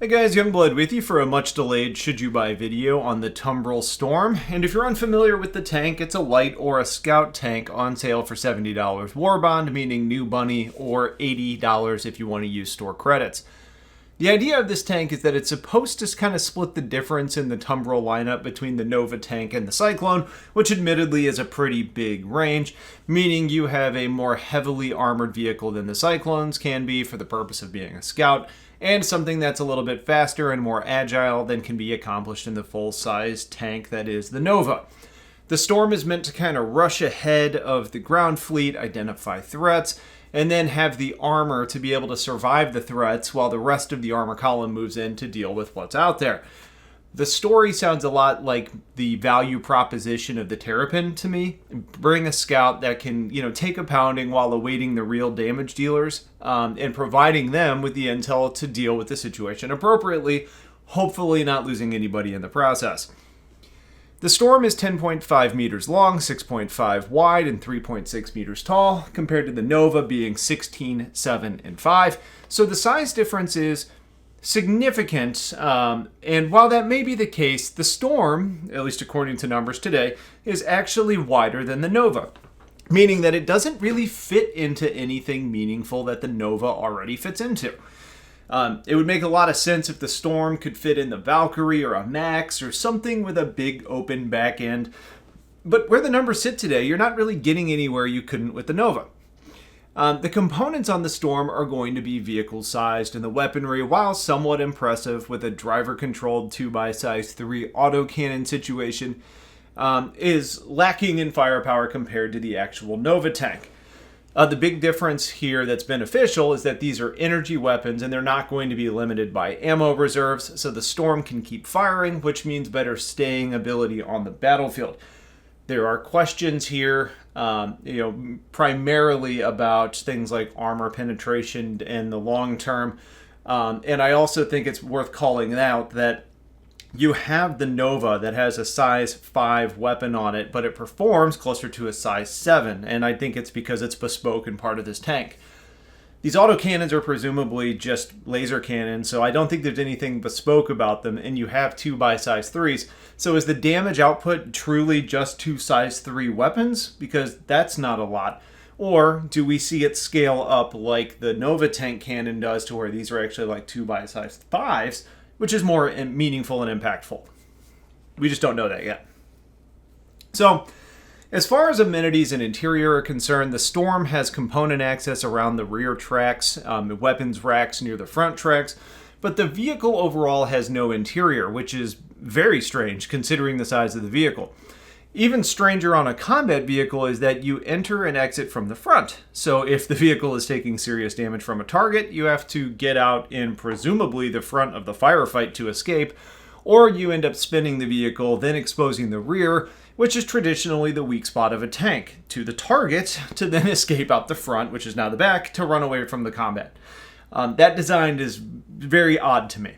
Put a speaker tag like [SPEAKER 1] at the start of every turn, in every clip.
[SPEAKER 1] Hey guys, Youngblood with you for a much delayed should you buy video on the Tumbril Storm. And if you're unfamiliar with the tank, it's a light or a scout tank on sale for $70 war bond, meaning new money, or $80 if you want to use store credits. The idea of this tank is that it's supposed to kind of split the difference in the Tumbril lineup between the Nova tank and the Cyclone, which admittedly is a pretty big range, meaning you have a more heavily armored vehicle than the Cyclones can be for the purpose of being a scout, and something that's a little bit faster and more agile than can be accomplished in the full-size tank that is the Nova. The Storm is meant to kind of rush ahead of the ground fleet, identify threats, and then have the armor to be able to survive the threats while the rest of the armor column moves in to deal with what's out there. The story sounds a lot like the value proposition of the Terrapin to me. Bring a scout that can, take a pounding while awaiting the real damage dealers and providing them with the intel to deal with the situation appropriately, hopefully not losing anybody in the process. The Storm is 10.5 meters long, 6.5 wide, and 3.6 meters tall, compared to the Nova being 16, 7, and 5. So the size difference is significant, and while that may be the case, the Storm, at least according to numbers today, is actually wider than the Nova, meaning that it doesn't really fit into anything meaningful that the Nova already fits into. It would make a lot of sense if the Storm could fit in the Valkyrie or a Max or something with a big open back end, but where the numbers sit today, you're not really getting anywhere you couldn't with the Nova. The components on the Storm are going to be vehicle-sized, and the weaponry, while somewhat impressive with a driver-controlled 2x3 autocannon situation, is lacking in firepower compared to the actual Nova tank. The big difference here that's beneficial is that these are energy weapons, and they're not going to be limited by ammo reserves, so the Storm can keep firing, which means better staying ability on the battlefield. There are questions here, primarily about things like armor penetration in the long term. And I also think it's worth calling out that you have the Nova that has a size 5 weapon on it, but it performs closer to a size 7. And I think it's because it's bespoke and part of this tank. These autocannons are presumably just laser cannons, so I don't think there's anything bespoke about them, and you have 2 by size 3s. So is the damage output truly just 2 size 3 weapons? Because that's not a lot. Or do we see it scale up like the Nova tank cannon does, to where these are actually like 2 by size 5s, which is more meaningful and impactful? We just don't know that yet. So, as far as amenities and interior are concerned, the Storm has component access around the rear tracks, weapons racks near the front tracks, but the vehicle overall has no interior, which is very strange considering the size of the vehicle. Even stranger on a combat vehicle is that you enter and exit from the front. So if the vehicle is taking serious damage from a target, you have to get out in presumably the front of the firefight to escape, or you end up spinning the vehicle, then exposing the rear, which is traditionally the weak spot of a tank, to the target, to then escape out the front, which is now the back, to run away from the combat. That design is very odd to me.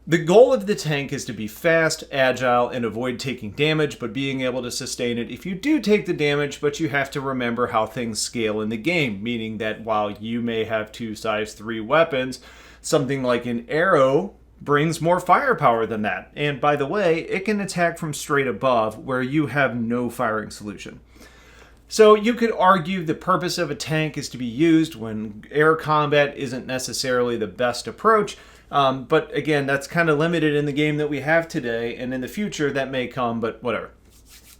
[SPEAKER 1] The goal of the tank is to be fast, agile, and avoid taking damage, but being able to sustain it if you do take the damage, but you have to remember how things scale in the game, meaning that while you may have 2 size 3 weapons, something like an arrow brings more firepower than that. And by the way, it can attack from straight above, where you have no firing solution. So you could argue the purpose of a tank is to be used when air combat isn't necessarily the best approach, but again, that's kind of limited in the game that we have today, and in the future that may come, but whatever.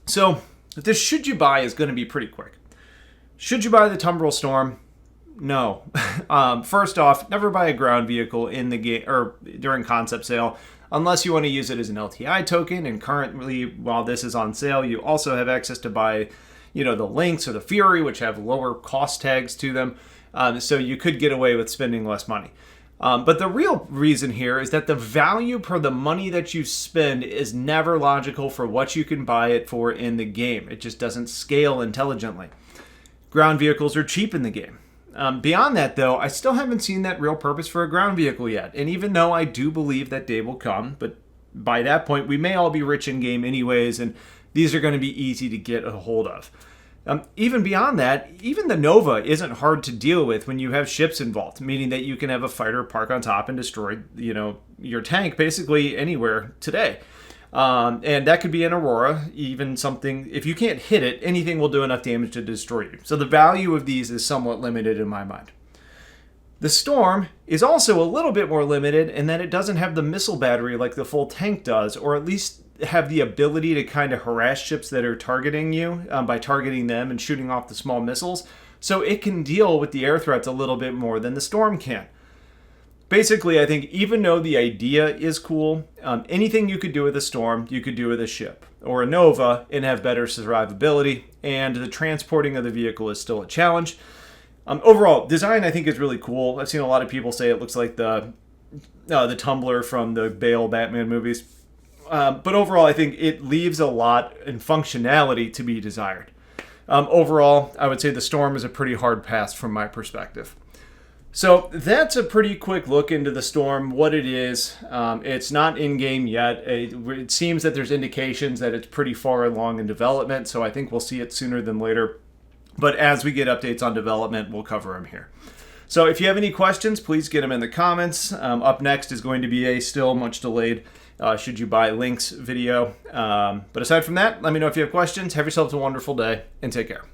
[SPEAKER 1] So this should you buy is going to be pretty quick. Should you buy the Tumbril Storm? No. First off, never buy a ground vehicle in the game or during concept sale unless you want to use it as an LTI token. And currently, while this is on sale, you also have access to buy, the Lynx or the Fury, which have lower cost tags to them. So you could get away with spending less money. But the real reason here is that the value per the money that you spend is never logical for what you can buy it for in the game. It just doesn't scale intelligently. Ground vehicles are cheap in the game. Beyond that, though, I still haven't seen that real purpose for a ground vehicle yet. And even though I do believe that day will come, but by that point, we may all be rich in game anyways, and these are going to be easy to get a hold of. Even beyond that, even the Nova isn't hard to deal with when you have ships involved, meaning that you can have a fighter park on top and destroy, your tank basically anywhere today. And that could be an Aurora, even something, if you can't hit it, anything will do enough damage to destroy you. So the value of these is somewhat limited in my mind. The Storm is also a little bit more limited in that it doesn't have the missile battery like the full tank does, or at least have the ability to kind of harass ships that are targeting you by targeting them and shooting off the small missiles. So it can deal with the air threats a little bit more than the Storm can. Basically, I think even though the idea is cool, anything you could do with a Storm, you could do with a ship or a Nova and have better survivability, and the transporting of the vehicle is still a challenge. Overall, design I think is really cool. I've seen a lot of people say it looks like the Tumbler from the Bale Batman movies. But overall, I think it leaves a lot in functionality to be desired. Overall, I would say the Storm is a pretty hard pass from my perspective. So that's a pretty quick look into the Storm, what it is. It's not in-game yet. It seems that there's indications that it's pretty far along in development, so I think we'll see it sooner than later. But as we get updates on development, we'll cover them here. So if you have any questions, please get them in the comments. Up next is going to be a still much delayed Should You Buy Links video. But aside from that, let me know if you have questions. Have yourselves a wonderful day, and take care.